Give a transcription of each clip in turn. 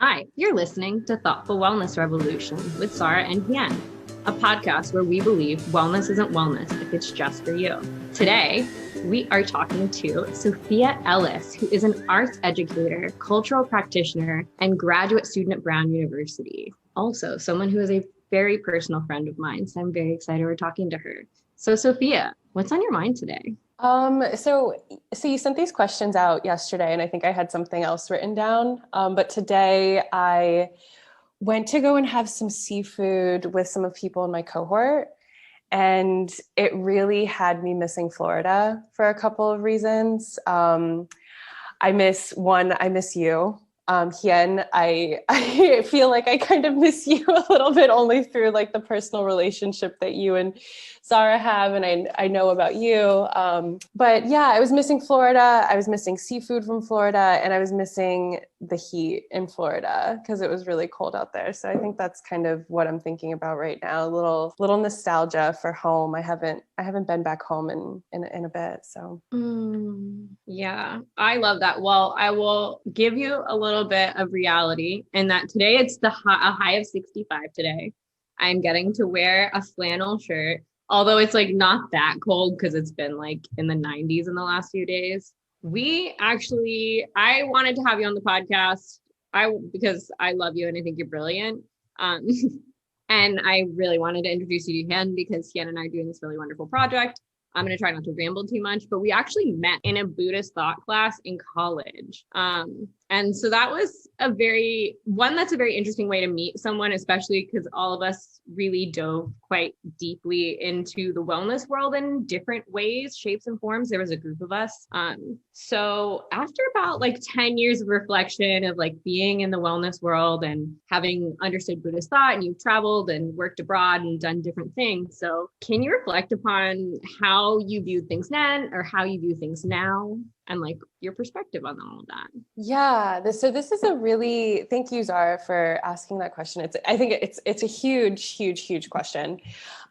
Hi, you're listening to Thoughtful Wellness Revolution with Zahra and Hien, a podcast where we believe wellness isn't wellness if it's just for you. Today, we are talking to Sophia Ellis, who is an arts educator, cultural practitioner, and graduate student at Brown University. Also, someone who is a very personal friend of mine, so I'm very excited we're talking to her. So Sophia, what's on your mind today? So you sent these questions out yesterday, and I think I had something else written down. But today I went to go and have some seafood with some of people in my cohort, and it really had me missing Florida for a couple of reasons. I miss you. Hien, I feel like I kind of miss you a little bit only through like the personal relationship that you and Zahra have, and I know about you. But yeah, I was missing Florida. I was missing seafood from Florida, and I was missing the heat in Florida because it was really cold out there. So I think that's kind of what I'm thinking about right now. A little nostalgia for home. I haven't been back home in a bit. So yeah, I love that. Well, I will give you a little bit of reality in that today it's a high of 65 today. I'm getting to wear a flannel shirt, although it's like not that cold because it's been like in the 90s in the last few days. I wanted to have you on the podcast because I love you and I think you're brilliant. And I really wanted to introduce you to Hien because Hien and I are doing this really wonderful project. I'm going to try not to ramble too much, but we actually met in a Buddhist thought class in college. And so that was that's a very interesting way to meet someone, especially because all of us really dove quite deeply into the wellness world in different ways, shapes and forms. There was a group of us. So after about like 10 years of reflection of like being in the wellness world and having understood Buddhist thought, and you've traveled and worked abroad and done different things. So can you reflect upon how you viewed things then or how you view things now? And like your perspective on all of that. Yeah, this is thank you, Zahra, for asking that question. I think it's a huge question.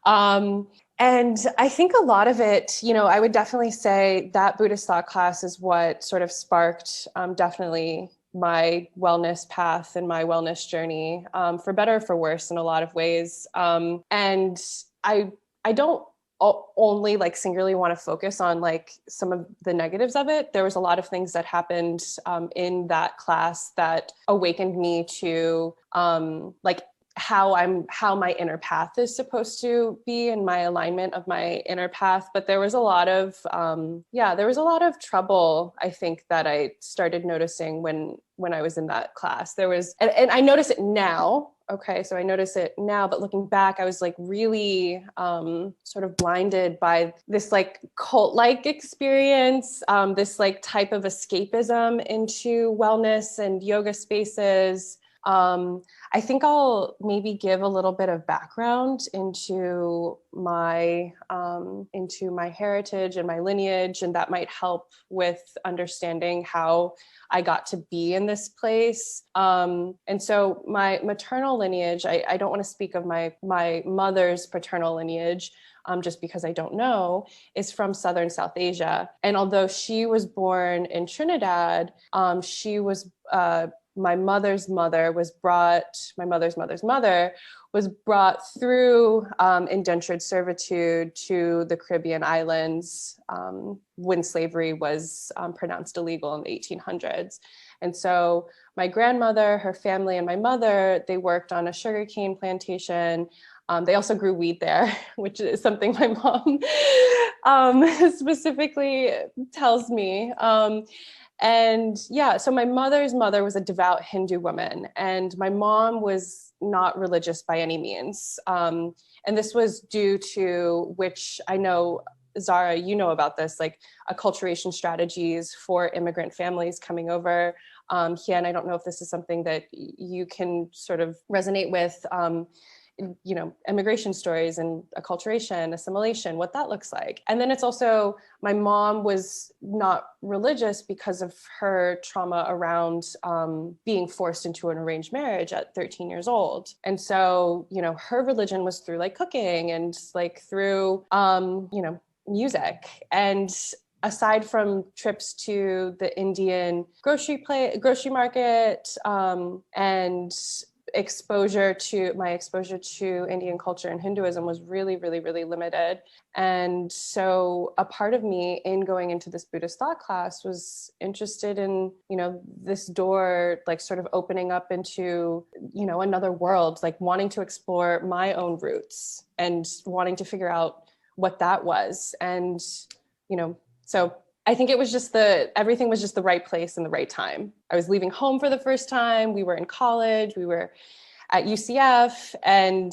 And I think a lot of it, I would definitely say that Buddhist thought class is what sort of sparked definitely my wellness path and my wellness journey, for better or for worse in a lot of ways. And I don't only like singularly want to focus on like some of the negatives of it. There was a lot of things that happened in that class that awakened me to like how my inner path is supposed to be and my alignment of my inner path. But there was a lot of trouble, I think, that I started noticing when I was in that class. There was, and I notice it now. Okay, so I notice it now, but looking back, I was like really sort of blinded by this like cult-like experience, this like type of escapism into wellness and yoga spaces. I think I'll maybe give a little bit of background into my heritage and my lineage, and that might help with understanding how I got to be in this place. And so my maternal lineage, I don't want to speak of my mother's paternal lineage, just because I don't know, is from Southern South Asia. And although she was born in Trinidad, my mother's mother was brought through indentured servitude to the Caribbean islands when slavery was pronounced illegal in the 1800s. And so my grandmother, her family, and my mother, they worked on a sugarcane plantation. They also grew weed there, which is something my mom specifically tells me. And yeah, so my mother's mother was a devout Hindu woman, and my mom was not religious by any means. And this was due to, which I know, Zahra, you know about this, like acculturation strategies for immigrant families coming over. Hien, I don't know if this is something that you can sort of resonate with. Immigration stories and acculturation, assimilation, what that looks like. And then it's also, my mom was not religious because of her trauma around being forced into an arranged marriage at 13 years old. And so, her religion was through like cooking and like through, music. And aside from trips to the Indian grocery market, and exposure to Indian culture and Hinduism was really, really, really limited. And so a part of me in going into this Buddhist thought class was interested in, this door, like sort of opening up into, another world, like wanting to explore my own roots and wanting to figure out what that was. And, so I think it was just everything was just the right place and the right time. I was leaving home for the first time. We were in college. We were at UCF, and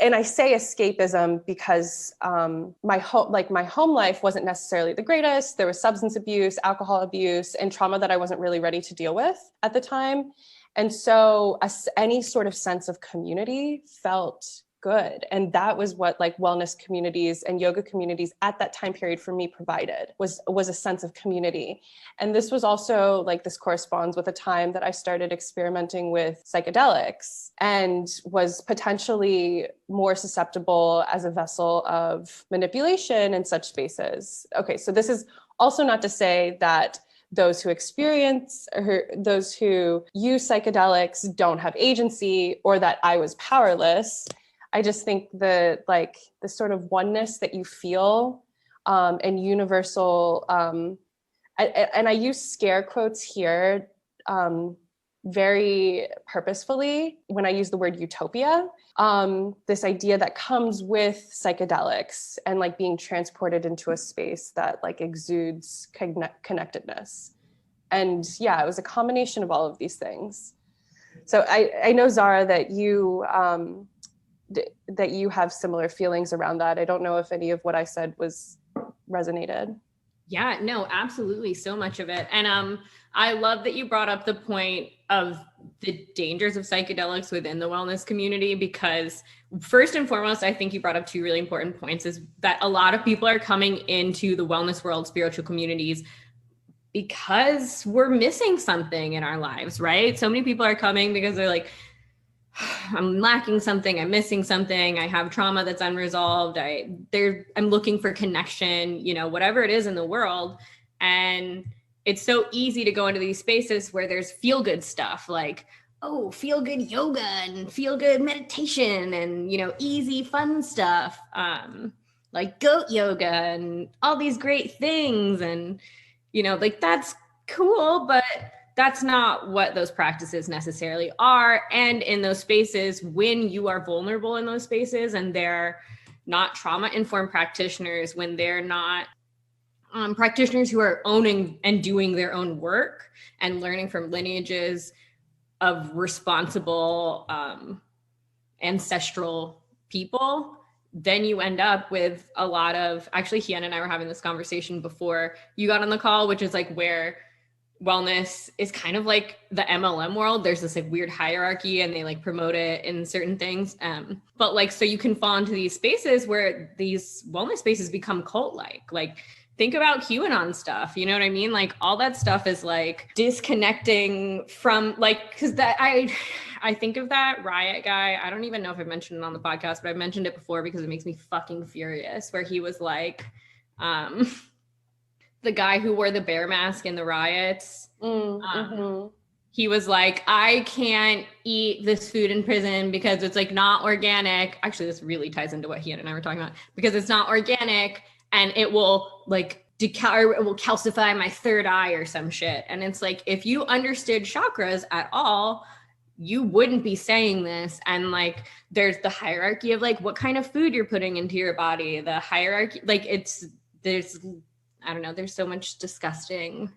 and I say escapism because my home life wasn't necessarily the greatest. There was substance abuse, alcohol abuse, and trauma that I wasn't really ready to deal with at the time. And so any sort of sense of community felt good. And that was what like wellness communities and yoga communities at that time period for me provided, was a sense of community. And this was also like, this corresponds with a time that I started experimenting with psychedelics and was potentially more susceptible as a vessel of manipulation in such spaces. Okay, so this is also not to say that those who experience or those who use psychedelics don't have agency, or that I was powerless. I just think the sort of oneness that you feel and universal, and I use scare quotes here very purposefully when I use the word utopia, this idea that comes with psychedelics and like being transported into a space that like exudes connectedness. And yeah, it was a combination of all of these things. So I know, Zahra, that you have similar feelings around that. I don't know if any of what I said resonated. Yeah, no, absolutely. So much of it. And I love that you brought up the point of the dangers of psychedelics within the wellness community, because first and foremost, I think you brought up two really important points, is that a lot of people are coming into the wellness world, spiritual communities, because we're missing something in our lives, right? So many people are coming because they're like, I'm lacking something, I'm missing something, I have trauma that's unresolved, I'm looking for connection, whatever it is in the world. And it's so easy to go into these spaces where there's feel-good stuff, like, oh, feel-good yoga and feel-good meditation and, easy, fun stuff, like goat yoga and all these great things. And, like, that's cool, but that's not what those practices necessarily are. And in those spaces, when you are vulnerable in those spaces and they're not trauma-informed practitioners, when they're not practitioners who are owning and doing their own work and learning from lineages of responsible ancestral people, then you end up with a lot of, actually, Hien and I were having this conversation before you got on the call, which is like where wellness is kind of like the MLM world. There's this like weird hierarchy and they like promote it in certain things. But like, so you can fall into these spaces where these wellness spaces become cult-like. Like, think about QAnon stuff, you know what I mean? Like, all that stuff is like disconnecting from like, cause that I think of that Riot guy. I don't even know if I mentioned it on the podcast, but I've mentioned it before because it makes me fucking furious, where he was like, the guy who wore the bear mask in the riots. He was like, I can't eat this food in prison because it's like not organic. Actually, this really ties into what Hien and I were talking about, because it's not organic and it will like it will calcify my third eye or some shit. And it's like, if you understood chakras at all, you wouldn't be saying this. And like, there's the hierarchy of like what kind of food you're putting into your body, the hierarchy, like I don't know, there's so much disgusting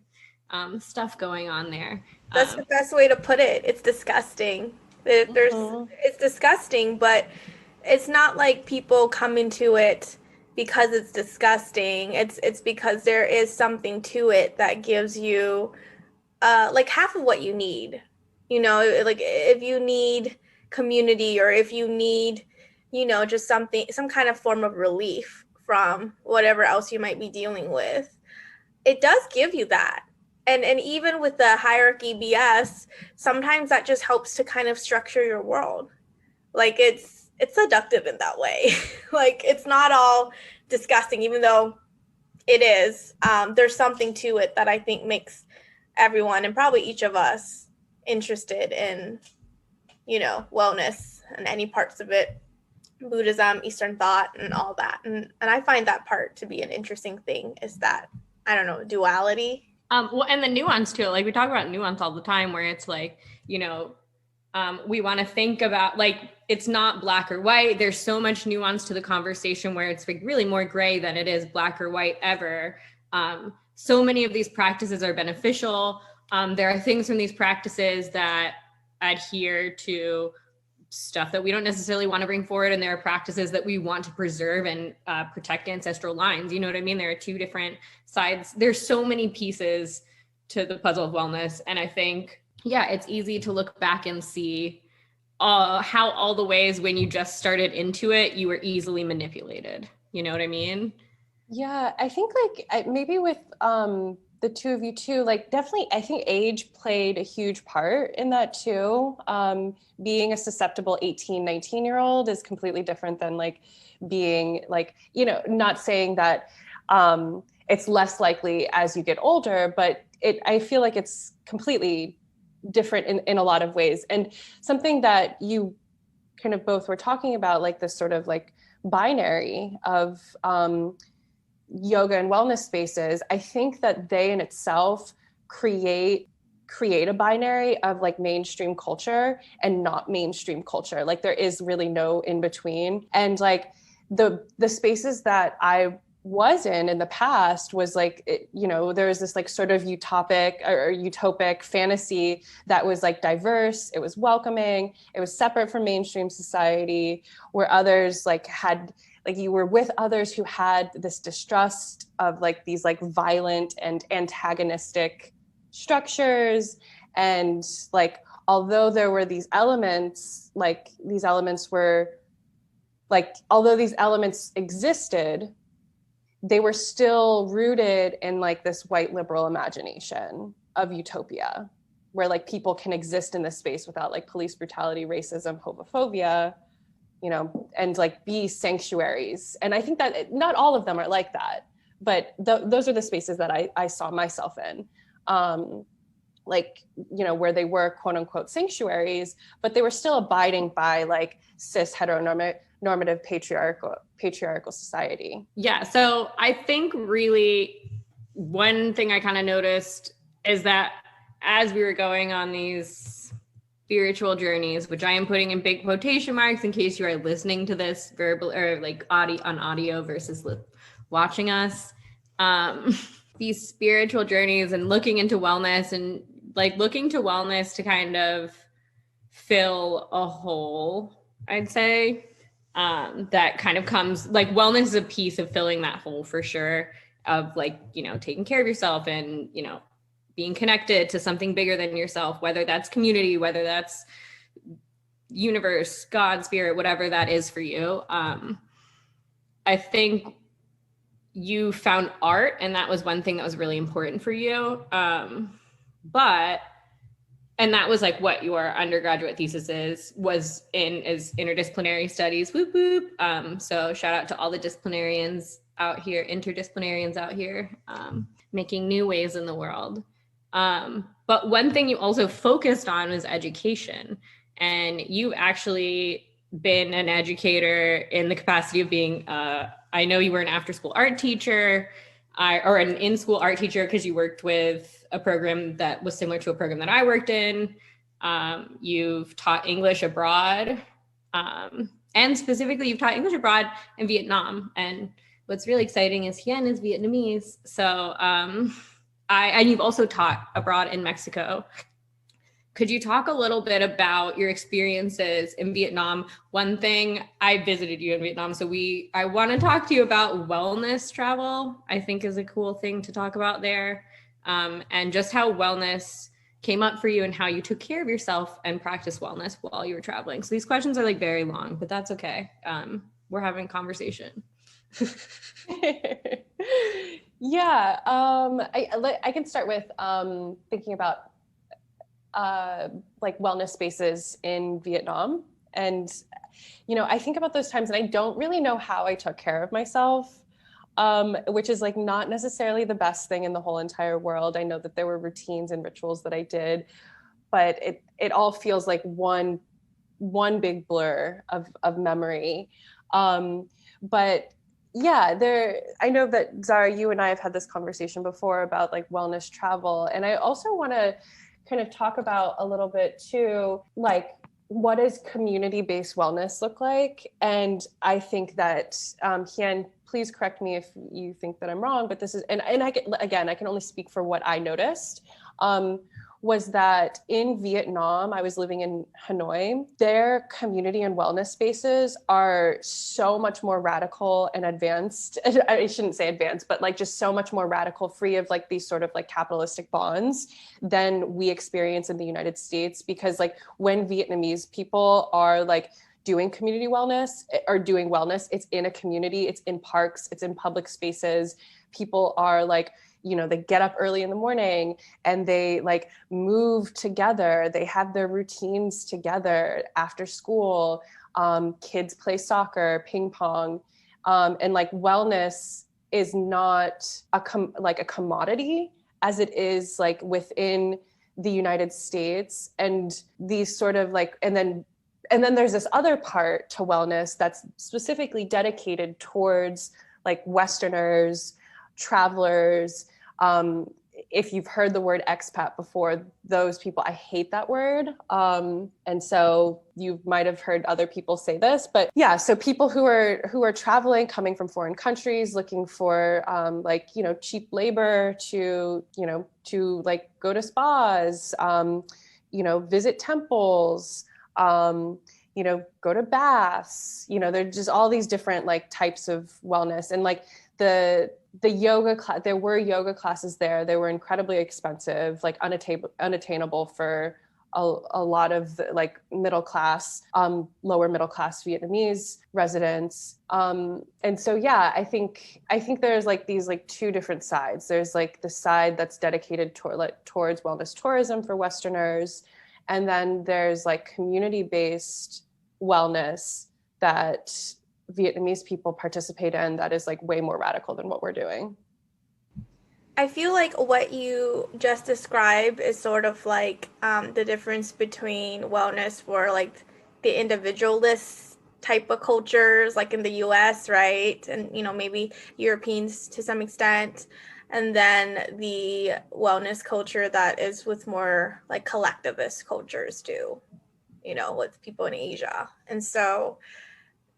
stuff going on there. That's the best way to put it. It's disgusting. It's disgusting, but it's not like people come into it because it's disgusting. It's because there is something to it that gives you like half of what you need. Like if you need community, or if you need, just some kind of form of relief from whatever else you might be dealing with, it does give you that. And even with the hierarchy BS, sometimes that just helps to kind of structure your world. Like it's seductive in that way. Like, it's not all disgusting, even though it is. There's something to it that I think makes everyone, and probably each of us, interested in, you know, wellness and any parts of it, Buddhism, Eastern thought, and all that. And I find that part to be an interesting thing, is that, I don't know, duality. Well, and the nuance too, like we talk about nuance all the time, where it's like, you know, we want to think about, like, it's not black or white. There's so much nuance to the conversation where it's like really more gray than it is black or white ever. So many of these practices are beneficial. There are things from these practices that adhere to stuff that we don't necessarily want to bring forward, and there are practices that we want to preserve and protect ancestral lines. You know what I mean? There are two different sides. There's so many pieces to the puzzle of wellness, and I think, yeah, it's easy to look back and see how all the ways when you just started into it, you were easily manipulated. You know what I mean? Yeah, I think like maybe with the two of you too, like definitely, I think age played a huge part in that too. Being a susceptible 18, 19-year-old is completely different than like being like, you know, not saying that it's less likely as you get older, but I feel like it's completely different in a lot of ways. And something that you kind of both were talking about, like this sort of like binary of yoga and wellness spaces, I think that they in itself create a binary of like mainstream culture and not mainstream culture. Like there is really no in between. And like the spaces that I was in the past was like, you know, there was this like sort of utopic fantasy that was like diverse, it was welcoming, it was separate from mainstream society, where others like had, like you were with others who had this distrust of like these like violent and antagonistic structures. And like, although there were these elements, like these elements were like, although these elements existed, they were still rooted in like this white liberal imagination of utopia, where like people can exist in this space without like police brutality, racism, homophobia, you know, and like be sanctuaries. And I think that not all of them are like that, but those are the spaces that I saw myself in. Like, you know, where they were quote unquote sanctuaries, but they were still abiding by like cis heteronormative patriarchal society. Yeah. So I think really one thing I kind of noticed is that as we were going on these spiritual journeys, which I am putting in big quotation marks in case you are listening to this verbal or like audio versus watching us, these spiritual journeys and looking into wellness and like looking to wellness to kind of fill a hole, I'd say, that kind of comes, like wellness is a piece of filling that hole for sure, of like, you know, taking care of yourself and, you know, being connected to something bigger than yourself, whether that's community, whether that's universe, God, spirit, whatever that is for you. I think you found art, and that was one thing that was really important for you. And that was like what your undergraduate thesis was is interdisciplinary studies, whoop, whoop. So shout out to all the disciplinarians out here, interdisciplinarians out here, making new ways in the world. But one thing you also focused on was education. And you've actually been an educator in the capacity of being, I know you were an after-school art teacher, or an in-school art teacher, because you worked with a program that was similar to a program that I worked in. You've taught English abroad, and specifically you've taught English abroad in Vietnam. And what's really exciting is Hien is Vietnamese. So, and you've also taught abroad in Mexico. Could you talk a little bit about your experiences in Vietnam? One thing, I visited you in Vietnam, so I want to talk to you about wellness travel, I think is a cool thing to talk about there, and just how wellness came up for you and how you took care of yourself and practiced wellness while you were traveling. So these questions are like very long, but that's okay. We're having a conversation. Yeah, I can start with thinking about like wellness spaces in Vietnam. And, you know, I think about those times and I don't really know how I took care of myself. which is like not necessarily the best thing in the whole entire world. I know that there were routines and rituals that I did, but it all feels like one big blur of memory. But yeah, I know that Zahra, you and I have had this conversation before about like wellness travel. And I also want to kind of talk about a little bit too, like, what does community-based wellness look like? And I think that, Hien, please correct me if you think that I'm wrong, but this is, and I can only speak for what I noticed, was that in Vietnam, I was living in Hanoi, their community and wellness spaces are so much more radical and advanced. I shouldn't say advanced, but like just so much more radical, free of like these sort of like capitalistic bonds than we experience in the United States. Because like when Vietnamese people are like doing community wellness or doing wellness, it's in a community, it's in parks, it's in public spaces. People are like, you know, they get up early in the morning and they like move together. They have their routines together after school. Kids play soccer, ping pong, and like wellness is not a commodity as it is like within the United States. And these sort of like, and then there's this other part to wellness that's specifically dedicated towards like Westerners, travelers. If you've heard the word expat before, those people, I hate that word. And so you might have heard other people say this, but yeah, so people who are traveling, coming from foreign countries, looking for like, you know, cheap labor to like go to spas, you know, visit temples, you know, go to baths, you know, there's just all these different like types of wellness. And like the yoga class, there were yoga classes there. They were incredibly expensive, like unattainable for a lot of the, like middle class, lower middle class Vietnamese residents. And so, yeah, I think there's like these like two different sides. There's like the side that's dedicated towards wellness tourism for Westerners. And then there's like community-based wellness that Vietnamese people participate in that is like way more radical than what we're doing. I feel like what you just described is sort of like the difference between wellness for like the individualist type of cultures, like in the US, right? And, you know, maybe Europeans to some extent. And then the wellness culture that is with more like collectivist cultures too, you know, with people in Asia. And so,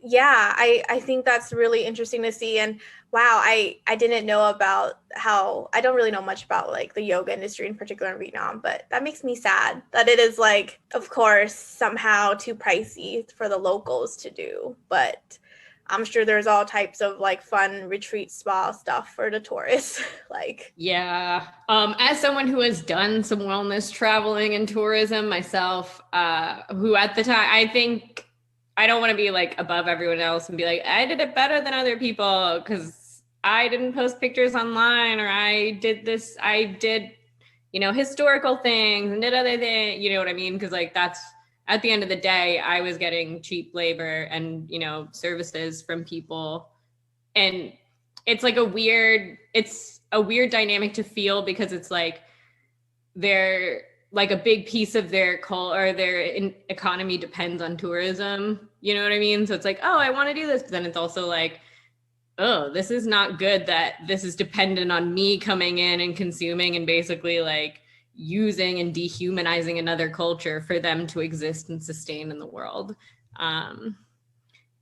yeah, I think that's really interesting to see. And wow, I didn't know about how, I don't really know much about like the yoga industry in particular in Vietnam, but that makes me sad that it is like, of course, somehow too pricey for the locals to do. But I'm sure there's all types of like fun retreat spa stuff for the tourists. Like, yeah. As someone who has done some wellness traveling and tourism myself, who at the time, I think I don't want to be like above everyone else and be like, I did it better than other people because I didn't post pictures online, or I did, you know, historical things and did other things, you know what I mean? Because like that's, at the end of the day, I was getting cheap labor and, you know, services from people. And it's like a weird dynamic to feel, because it's like they're like a big piece of their economy depends on tourism. You know what I mean? So it's like, oh, I want to do this. But then it's also like, oh, this is not good that this is dependent on me coming in and consuming and basically like using and dehumanizing another culture for them to exist and sustain in the world.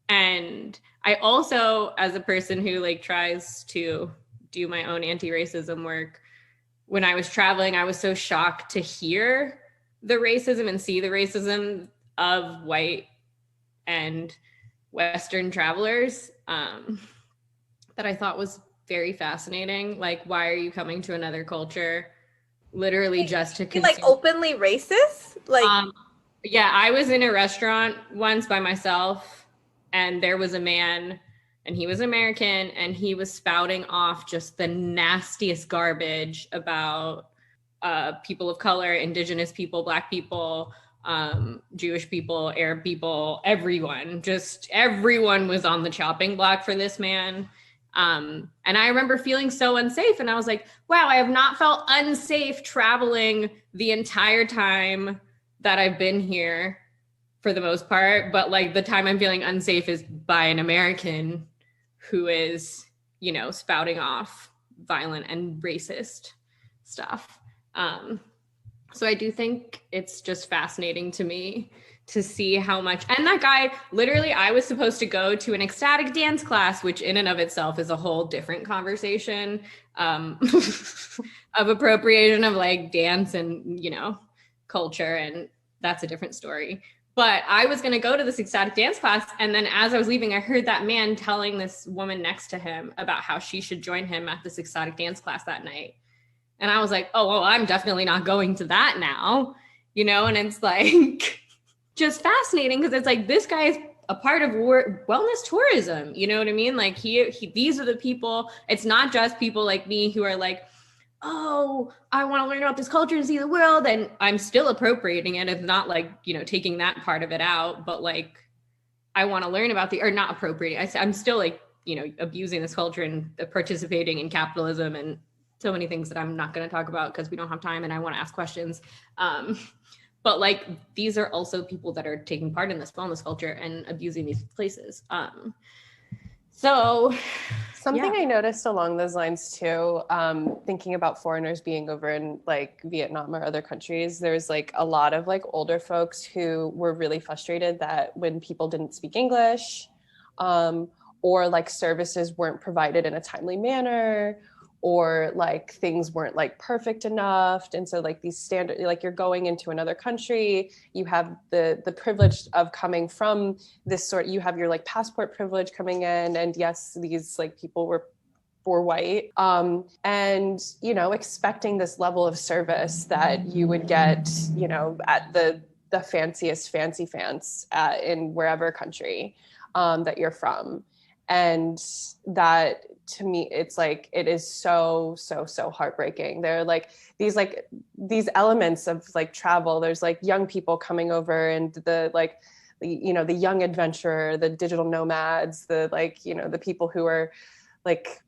And I also, as a person who like tries to do my own anti-racism work, when I was traveling, I was so shocked to hear the racism and see the racism of white and Western travelers, that I thought was very fascinating. Like, why are you coming to another culture literally just to consume? Like openly racist? Like, yeah, I was in a restaurant once by myself, and there was a man, and he was American, and he was spouting off just the nastiest garbage about people of color, indigenous people, Black people, Jewish people, Arab people, everyone was on the chopping block for this man. And I remember feeling so unsafe, and I was like, wow, I have not felt unsafe traveling the entire time that I've been here for the most part. But like the time I'm feeling unsafe is by an American who is, you know, spouting off violent and racist stuff. So I do think it's just fascinating to me to see how much, and that guy, literally, I was supposed to go to an ecstatic dance class, which in and of itself is a whole different conversation of appropriation of like dance and, you know, culture. And that's a different story. But I was going to go to this ecstatic dance class. And then as I was leaving, I heard that man telling this woman next to him about how she should join him at this ecstatic dance class that night. And I was like, oh, well, I'm definitely not going to that now, you know? And it's like just fascinating because it's like this guy is a part of wellness tourism, you know what I mean? Like he these are the people, it's not just people like me who are like, oh, I want to learn about this culture and see the world. And I'm still appropriating it. It's not like, you know, taking that part of it out, but like, I want to learn about or not appropriating. I'm still like, you know, abusing this culture and participating in capitalism and so many things that I'm not going to talk about because we don't have time and I want to ask questions. But like, these are also people that are taking part in this wellness culture and abusing these places. So something yeah. I noticed along those lines too, thinking about foreigners being over in like Vietnam or other countries, there's like a lot of like older folks who were really frustrated that when people didn't speak English, or like services weren't provided in a timely manner, or like things weren't like perfect enough. And so like these standard, like you're going into another country, you have the privilege of coming from this sort, you have your like passport privilege coming in. And yes, these like people were white, and, you know, expecting this level of service that you would get, you know, at the fanciest fancy in wherever country that you're from. And that, to me, it's like, it is so heartbreaking. There are like these elements of like travel. There's like young people coming over and the like, you know, the young adventurer, the digital nomads, the like, you know, the people who are like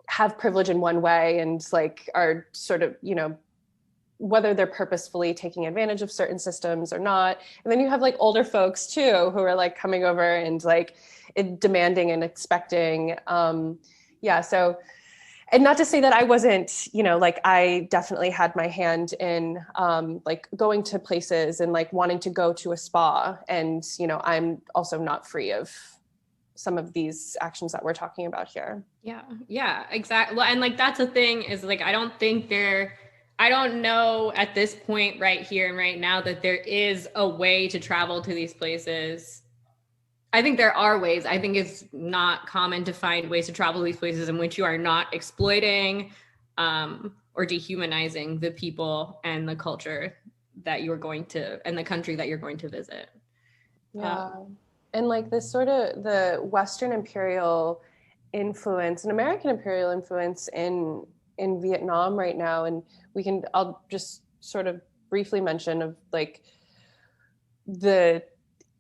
have privilege in one way and like are sort of, you know, whether they're purposefully taking advantage of certain systems or not. And then you have like older folks too, who are like coming over and like demanding and expecting. So, and not to say that I wasn't, you know, like I definitely had my hand in like going to places and like wanting to go to a spa. And, you know, I'm also not free of some of these actions that we're talking about here. Yeah, exactly. Well, and like, that's the thing is like, I don't know at this point right here and right now that there is a way to travel to these places. I think there are ways. I think it's not common to find ways to travel to these places in which you are not exploiting or dehumanizing the people and the culture that you're going to, and the country that you're going to visit. Yeah. And like this sort of the Western imperial influence and American imperial influence in Vietnam right now. And I'll just sort of briefly mention of like the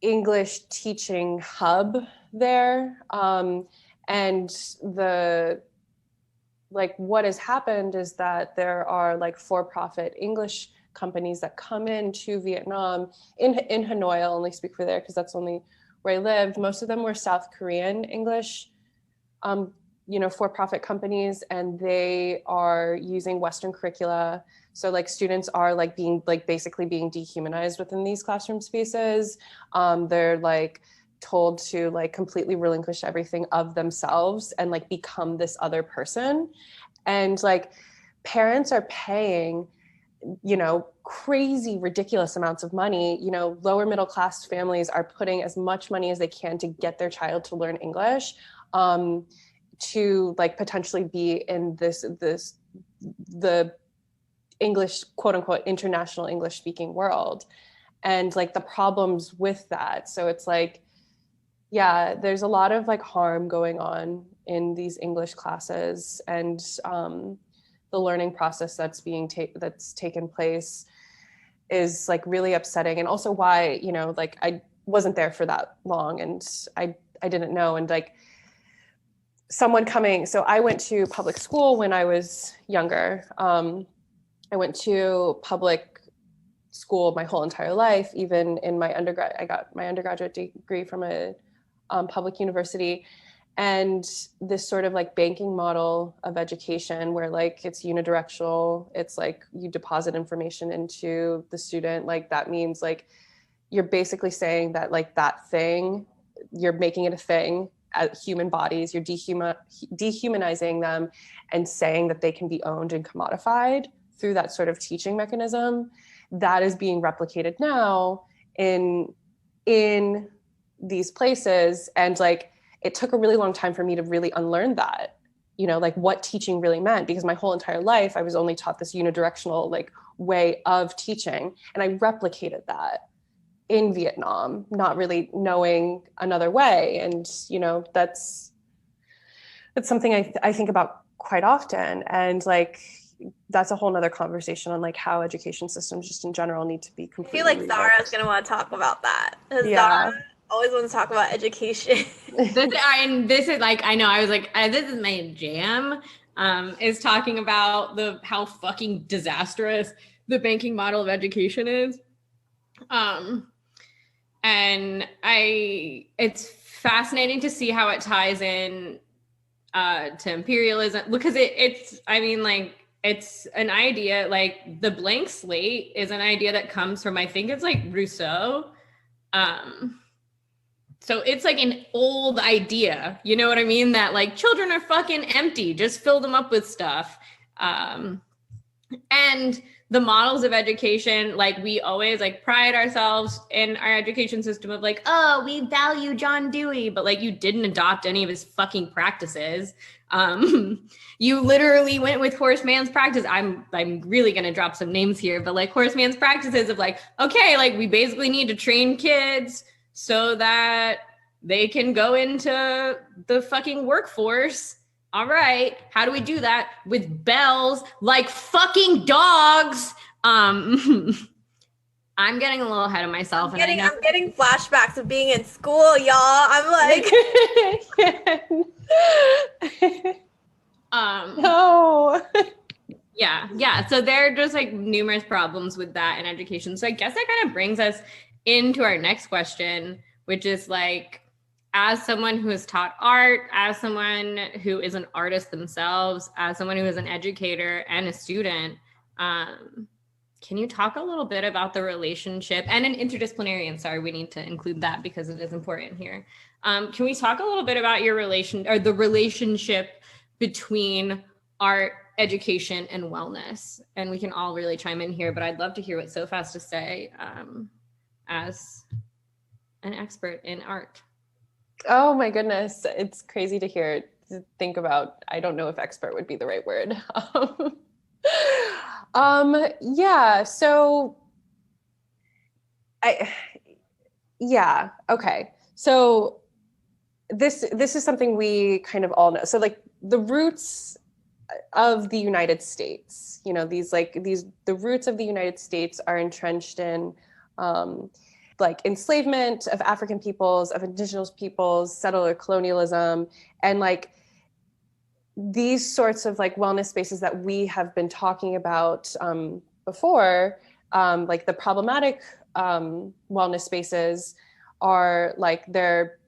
English teaching hub there. And the, like what has happened is that there are like for-profit English companies that come into Vietnam in Hanoi. I'll only speak for there because that's only where I lived. Most of them were South Korean English, you know, for-profit companies, and they are using Western curricula. So like students are like being like basically being dehumanized within these classroom spaces. They're like told to like completely relinquish everything of themselves and like become this other person. And like parents are paying, you know, crazy, ridiculous amounts of money. You know, lower middle class families are putting as much money as they can to get their child to learn English, to like potentially be in the English, quote unquote, international English speaking world. And like the problems with that. So it's like, yeah, there's a lot of like harm going on in these English classes, and the learning process that's taken place is like really upsetting. And also why, you know, like I wasn't there for that long and I didn't know. And like, someone coming, so I went to public school when I was younger. I went to public school my whole entire life. Even in my undergrad, I got my undergraduate degree from a public university. And this sort of like banking model of education where like it's unidirectional, it's like you deposit information into the student. Like that means like you're basically saying that like that thing, you're making it a thing as human bodies, you're dehumanizing them and saying that they can be owned and commodified through that sort of teaching mechanism. That is being replicated now in these places. And like, it took a really long time for me to really unlearn that, you know, like what teaching really meant, because my whole entire life I was only taught this unidirectional like way of teaching. And I replicated that in Vietnam, not really knowing another way. And, you know, that's something I think about quite often. And like, that's a whole nother conversation on like how education systems just in general need to be completely. I feel like Zahra is going to want to talk about that. Yeah. Zahra always wants to talk about education. This is like, I know, I was like, this is my jam, is talking about how fucking disastrous the banking model of education is. And it's fascinating to see how it ties in to imperialism, because it's an idea, like the blank slate is an idea that comes from, I think it's like Rousseau. So it's like an old idea, you know what I mean? That like children are fucking empty, just fill them up with stuff. And the models of education, like we always like pride ourselves in our education system of like, oh, we value John Dewey, but like you didn't adopt any of his fucking practices. You literally went with Horseman's practice. I'm really gonna drop some names here, but like Horseman's practices of like, okay, like we basically need to train kids so that they can go into the fucking workforce. All right, how do we do that? With bells like fucking dogs. I'm getting a little ahead of myself. I'm getting flashbacks of being in school, y'all. I'm like, no. Yeah. So there are just like numerous problems with that in education. So I guess that kind of brings us into our next question, which is like, as someone who has taught art, as someone who is an artist themselves, as someone who is an educator and a student, can you talk a little bit about the relationship, and an interdisciplinarian, sorry, we need to include that because it is important here. Can we talk a little bit about the relationship between art, education, and wellness? And we can all really chime in here, but I'd love to hear what Soph has to say as an expert in art. Oh my goodness, it's crazy to think about. I don't know if expert would be the right word. Yeah, so okay. So this is something we kind of all know. So like the roots of the United States, you know, the roots of the United States are entrenched in like enslavement of African peoples, of indigenous peoples, settler colonialism, and like these sorts of like wellness spaces that we have been talking about before, like the problematic wellness spaces are like they're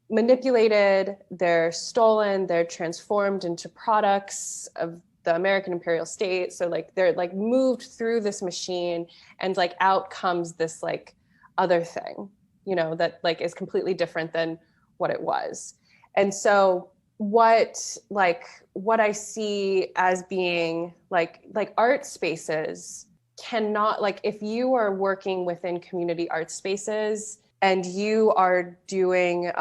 manipulated, they're stolen, they're transformed into products of the American imperial state. So like they're like moved through this machine, and like out comes this like other thing, you know, that like is completely different than what it was. And so what I see as being like art spaces cannot, like if you are working within community art spaces and you are doing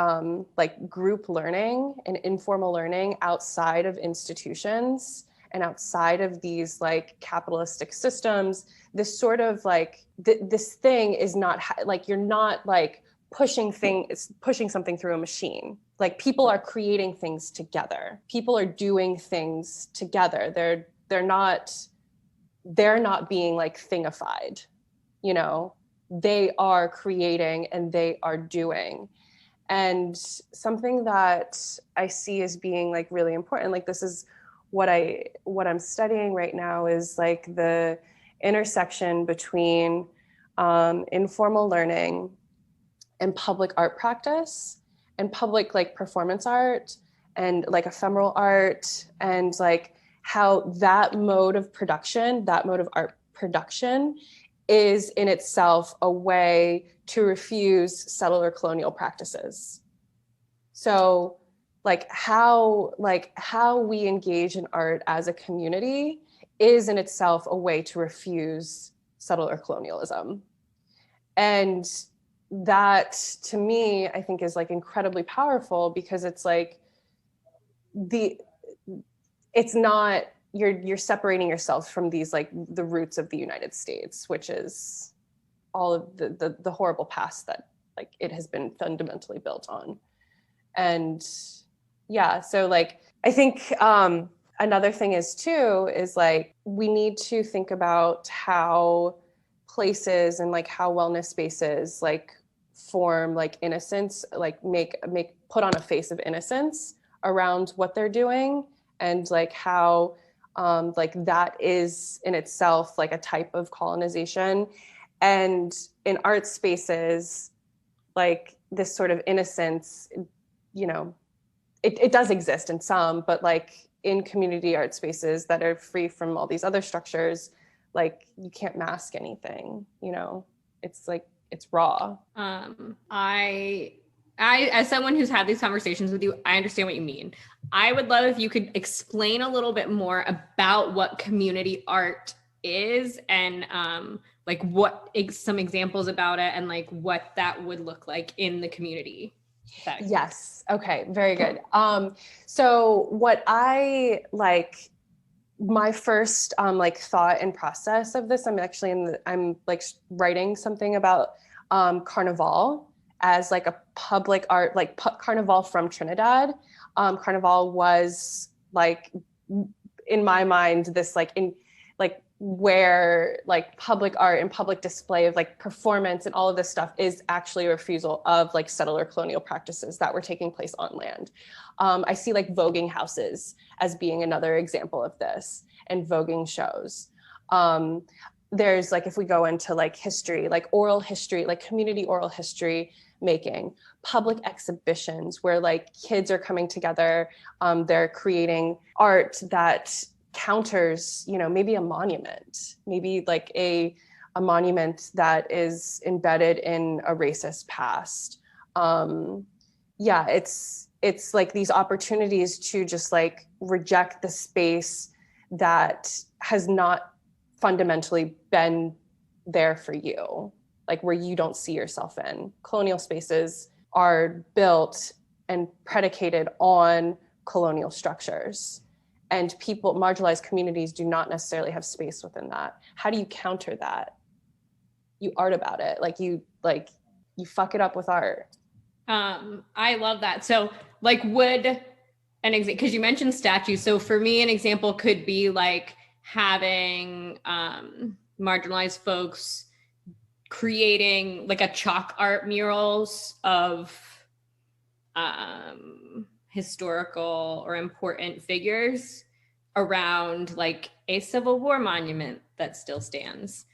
like group learning and informal learning outside of institutions and outside of these like capitalistic systems, this sort of like this thing is not like, you're not like pushing something through a machine. Like people are creating things together. People are doing things together. They're not being like thingified, you know, they are creating and they are doing. And something that I see as being like really important, like this is what I'm studying right now, is like the intersection between informal learning and public art practice and public like performance art and like ephemeral art, and like how that mode of art production is in itself a way to refuse settler colonial practices. So like how we engage in art as a community is in itself a way to refuse settler colonialism. And that to me, I think is like incredibly powerful, because it's like it's not, you're separating yourself from these like the roots of the United States, which is all of the horrible past that like it has been fundamentally built on. And yeah, so like I think another thing is too is like we need to think about how places and like how wellness spaces like form like innocence, like make put on a face of innocence around what they're doing, and like how like that is in itself like a type of colonization. And in art spaces, like this sort of innocence, you know, it does exist in some, but like in community art spaces that are free from all these other structures, like you can't mask anything, you know, it's like, it's raw. I as someone who's had these conversations with you, I understand what you mean. I would love if you could explain a little bit more about what community art is, and like what some examples about it, and like what that would look like in the community. Yes. Okay. Very good. So what I like, my first like thought and process of this, I'm like writing something about Carnival as like a public art, like Carnival from Trinidad. Carnival was like, in my mind, this like in like where like public art and public display of like performance and all of this stuff is actually a refusal of like settler colonial practices that were taking place on land. I see like voguing houses as being another example of this, and voguing shows. There's like, if we go into like history, like oral history, like community oral history making, public exhibitions where like kids are coming together, they're creating art that counters, you know, maybe a monument, maybe like a monument that is embedded in a racist past. Yeah, it's like these opportunities to just like reject the space that has not fundamentally been there for you, like where you don't see yourself in. Colonial spaces are built and predicated on colonial structures, and people, marginalized communities, do not necessarily have space within that. How do you counter that? You art about it. Like you fuck it up with art. I love that. So like would an example, because you mentioned statues. So for me, an example could be like having marginalized folks creating like a chalk art murals of historical or important figures around like a Civil War monument that still stands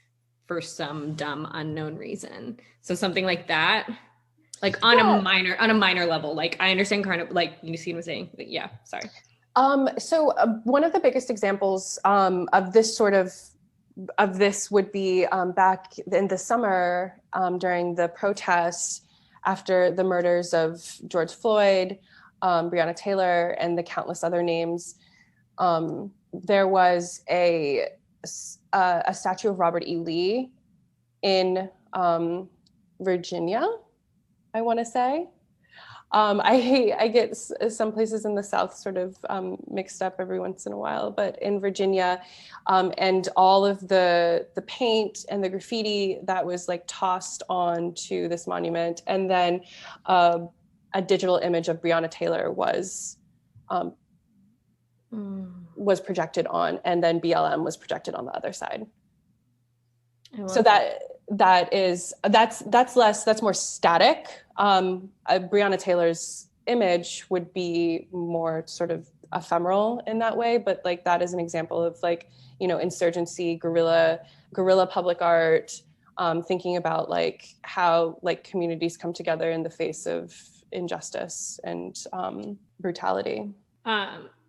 for some dumb unknown reason. So something like that, like on a minor level. Like I understand kind of like, you see what I'm saying? But yeah, sorry. So one of the biggest examples of this would be back in the summer during the protests after the murders of George Floyd, Breonna Taylor, and the countless other names. There was a statue of Robert E. Lee in Virginia, I want to say. I get some places in the South sort of mixed up every once in a while, but in Virginia, and all of the paint and the graffiti that was like tossed onto this monument, and then a digital image of Breonna Taylor was projected on, and then BLM was projected on the other side. So that that's more static. Breonna Taylor's image would be more sort of ephemeral in that way, but like that is an example of like, you know, insurgency, guerrilla public art, thinking about like how like communities come together in the face of injustice and brutality.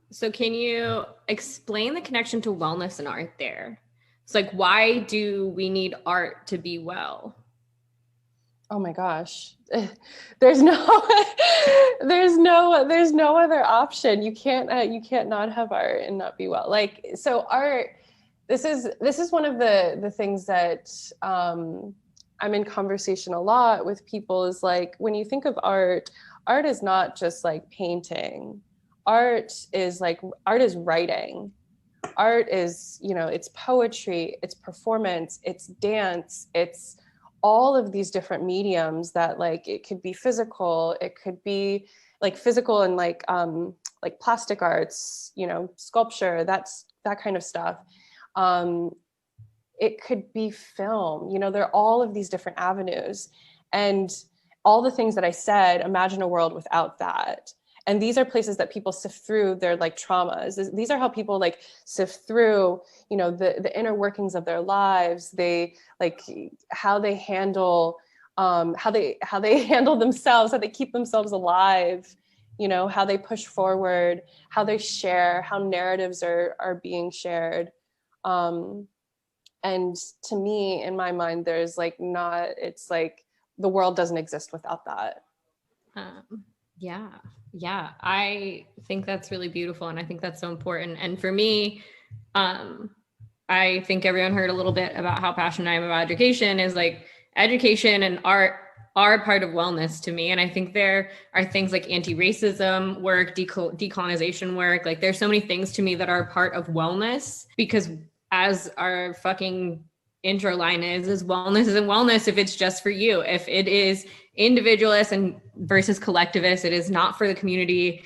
So can you explain the connection to wellness and art there? It's like, why do we need art to be well? Oh my gosh. There's no other option. You can't not have art and not be well. Like, so art, this is one of the things that I'm in conversation a lot with people, is like, when you think of art is not just like painting. Art is writing. Art is, you know, it's poetry, it's performance, it's dance, it's all of these different mediums that, like, it could be physical, it could be like physical and like plastic arts, you know, sculpture, that kind of stuff. It could be film, you know, there are all of these different avenues, and all the things that I said, imagine a world without that. And these are places that people sift through their like traumas. These are how people like sift through, you know, the inner workings of their lives. They like how they handle, how they handle themselves, how they keep themselves alive, you know, how they push forward, how they share, how narratives are being shared. And to me, in my mind, there's like not, it's like the world doesn't exist without that. Yeah, I think that's really beautiful, and I think that's so important. And for me, I think everyone heard a little bit about how passionate I am about education. Is like education and art are part of wellness to me. And I think there are things like anti-racism work, decolonization work. Like there's so many things to me that are part of wellness, because as our fucking intro line is wellness isn't wellness if it's just for you. If it is individualist and versus collectivist, it is not for the community.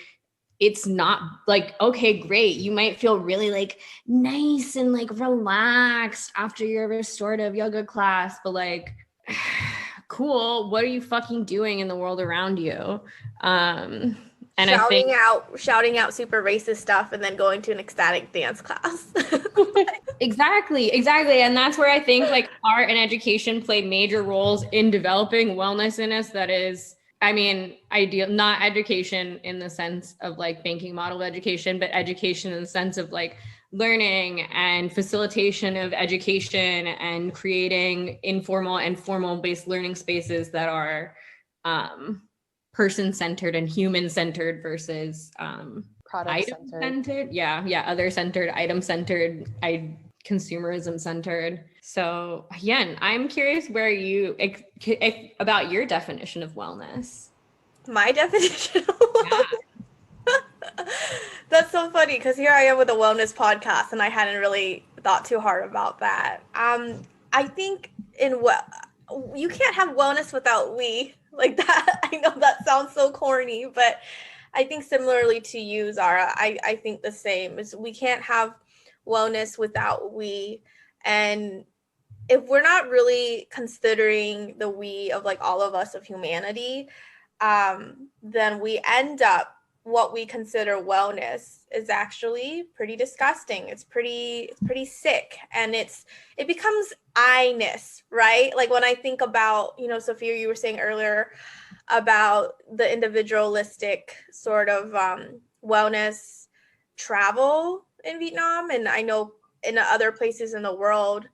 It's not like, okay, great, you might feel really like nice and like relaxed after your restorative yoga class, but like cool, what are you fucking doing in the world around you? And shouting out super racist stuff and then going to an ecstatic dance class. Exactly. And that's where I think like art and education play major roles in developing wellness in us. That is, I mean, ideal, not education in the sense of like banking model education, but education in the sense of like learning and facilitation of education and creating informal and formal based learning spaces that are person-centered and human-centered versus item-centered. Yeah, other-centered, item-centered, consumerism-centered. So Hien, I'm curious where you about your definition of wellness. My definition of wellness? Yeah. That's so funny, because here I am with a wellness podcast and I hadn't really thought too hard about that. I think you can't have wellness without we. Like that, I know that sounds so corny, but I think similarly to you, Zahra, I think the same. Is we can't have wellness without we. And if we're not really considering the we of like all of us of humanity, then we end up, what we consider wellness is actually pretty disgusting. It's pretty sick, and it becomes I-ness, right? Like when I think about, you know, Sophia, you were saying earlier about the individualistic sort of wellness travel in Vietnam, and I know in other places in the world.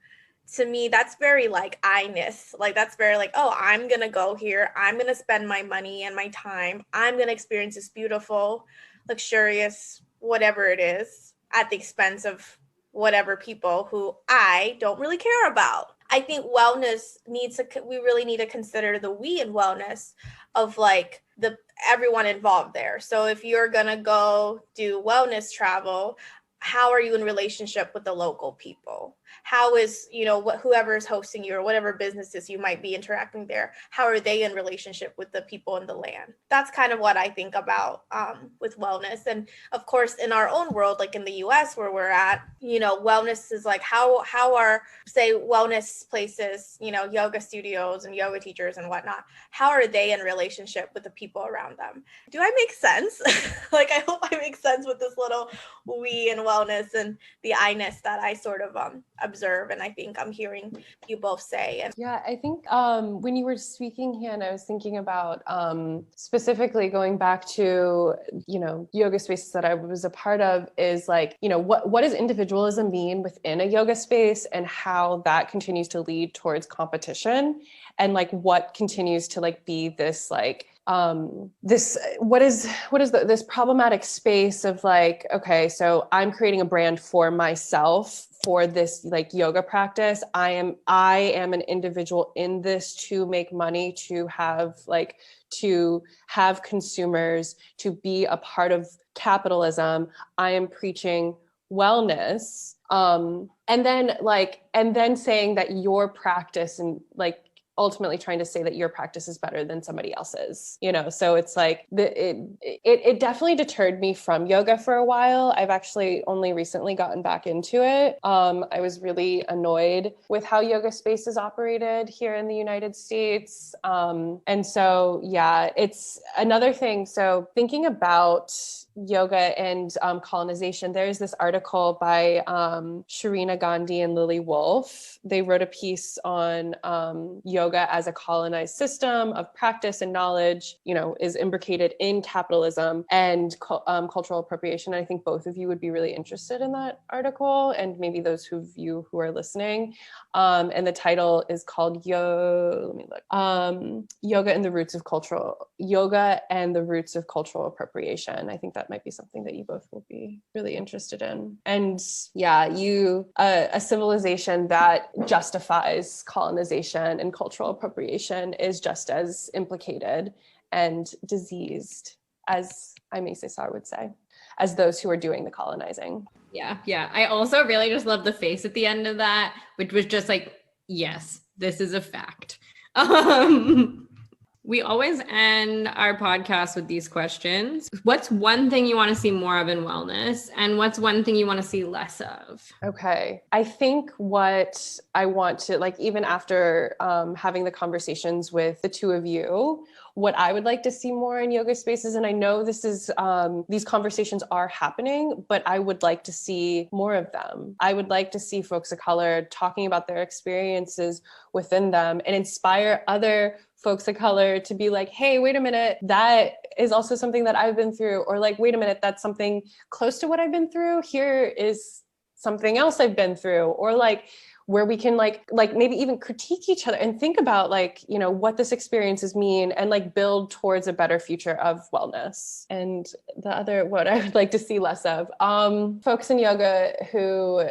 To me, that's very like I-ness. Like that's very like, oh, I'm gonna go here, I'm gonna spend my money and my time, I'm gonna experience this beautiful, luxurious, whatever it is, at the expense of whatever people who I don't really care about. I think wellness we really need to consider the we in wellness of like everyone involved there. So if you're gonna go do wellness travel, how are you in relationship with the local people? how is, whoever's hosting you or whatever businesses you might be interacting there, how are they in relationship with the people in the land? That's kind of what I think about with wellness. And of course, in our own world, like in the US where we're at, wellness is like how are, say, wellness places, yoga studios and yoga teachers and whatnot, how are they in relationship with the people around them? Do I make sense? Like, I hope I make sense with this little we and wellness and the I-ness that I sort of observe, and I think I'm hearing you both say. And yeah, I think when you were speaking, Hien, I was thinking about specifically going back to, yoga spaces that I was a part of is like, what does individualism mean within a yoga space and how that continues to lead towards competition, and like what continues to like be this like this problematic space of like, okay, so I'm creating a brand for myself for this like yoga practice. I am an individual in this to make money, to have consumers, to be a part of capitalism. I am preaching wellness. And then saying that your practice and like ultimately trying to say that your practice is better than somebody else's, so it's like it definitely deterred me from yoga for a while. I've actually only recently gotten back into it. I was really annoyed with how yoga spaces operated here in the United States. And so, yeah, it's another thing. So thinking about yoga and colonization, there's this article by Sharina Gandhi and Lily Wolf. They wrote a piece on yoga as a colonized system of practice and knowledge, is imbricated in capitalism and cultural appropriation. I think both of you would be really interested in that article, and maybe those of you who are listening. And the title is called Yoga and the Roots of Cultural Appropriation. I think that might be something that you both will be really interested in. And yeah, a civilization that justifies colonization and cultural appropriation is just as implicated and diseased, as Aimé Césaire would say, as those who are doing the colonizing. Yeah. I also really just love the face at the end of that, which was just like, yes, this is a fact. We always end our podcast with these questions. What's one thing you want to see more of in wellness? And what's one thing you want to see less of? Okay. I think what I want to, like, even after having the conversations with the two of you, what I would like to see more in yoga spaces, and I know this is, these conversations are happening, but I would like to see more of them. I would like to see folks of color talking about their experiences within them and inspire other folks of color to be like, hey, wait a minute, that is also something that I've been through. Or like, wait a minute, that's something close to what I've been through. Here is something else I've been through. Or like, where we can like maybe even critique each other and think about like, what this experiences mean and like build towards a better future of wellness. And the other, what I would like to see less of, folks in yoga who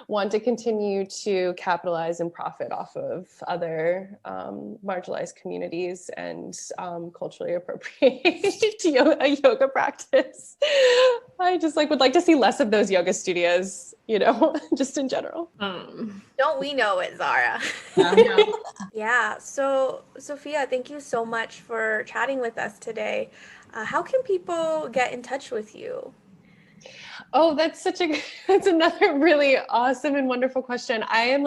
want to continue to capitalize and profit off of other marginalized communities and culturally appropriate a yoga practice. I just would like to see less of those yoga studios, just in general. Don't we know it, Zahra? Yeah. So Sophia, thank you so much for chatting with us today. How can people get in touch with you? Oh, that's another really awesome and wonderful question. I am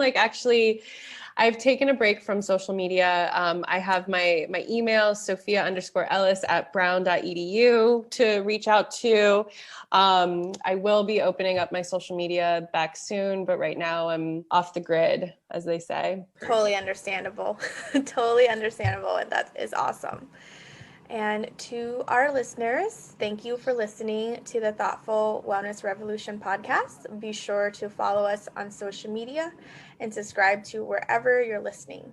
I've taken a break from social media. I have my email, Sophia_Ellis@brown.edu to reach out to. I will be opening up my social media back soon, but right now I'm off the grid, as they say. Totally understandable. Totally understandable. And that is awesome. And to our listeners, thank you for listening to the Thoughtful Wellness Revolution podcast. Be sure to follow us on social media and subscribe to wherever you're listening.